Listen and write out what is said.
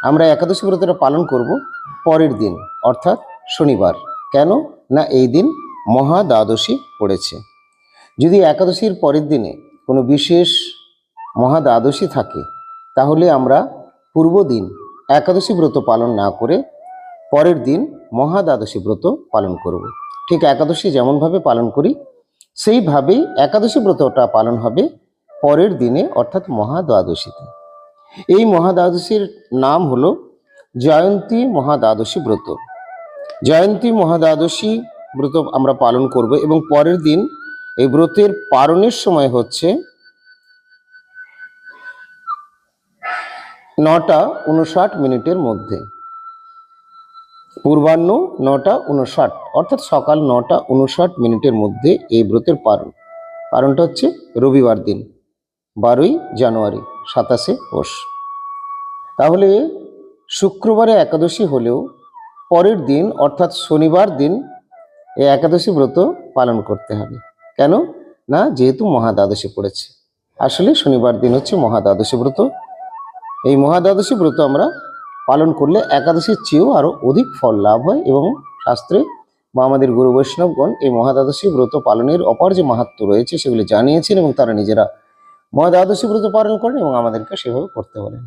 আমরা একাদশী ব্রতটা পালন করব পরের দিন অর্থাৎ শনিবার। কেন না এই দিন মহা দ্বাদশী পড়েছে। যদি একাদশীর পরের দিনে কোনো বিশেষ মহা দ্বাদশী থাকে তাহলে আমরা পূর্ব দিন একাদশী ব্রত পালন না করে পরের দিন মহা দ্বাদশী ব্রত পালন করব। ঠিক একাদশী যেমনভাবে পালন করি সেইভাবেই একাদশী ব্রতটা পালন হবে পরের দিনে অর্থাৎ মহা দ্বাদশীতে। এই মহা দ্বাদশীর নাম হলো জয়ন্তী মহা দ্বাদশী ব্রত। জয়ন্তী মহা দ্বাদশী ব্রত আমরা পালন করব এবং পরের দিন এই ব্রতের পালনের সময় হচ্ছে 9:59 মধ্যে, পূর্বাহ্ন 9:59 অর্থাৎ সকাল 9:59 মধ্যে এই ব্রতের পালনটা হচ্ছে রবিবার দিন 12ই জানুয়ারি 27শে পৌষ। তাহলে শুক্রবারে একাদশী হলেও পরের দিন অর্থাৎ শনিবার দিন এই একাদশী ব্রত পালন করতে হবে। কেন না যেহেতু মহা দ্বাদশী পড়েছে। আসলে শনিবার দিন হচ্ছে মহা দ্বাদশী ব্রত। এই মহা দ্বাদশী ব্রত আমরা পালন করলে একাদশীর চেয়েও আরও অধিক ফল লাভ হয় এবং শাস্ত্রে বা আমাদের গুরু বৈষ্ণবগণ এই মহা দ্বাদশী ব্রত পালনের অপার যে মাহাত্ম্য রয়েছে সেগুলি জানিয়েছেন এবং তারা নিজেরা মহা দ্বাদশী ব্রত পালন করেন এবং আমাদেরকে সেভাবে করতে বলেন।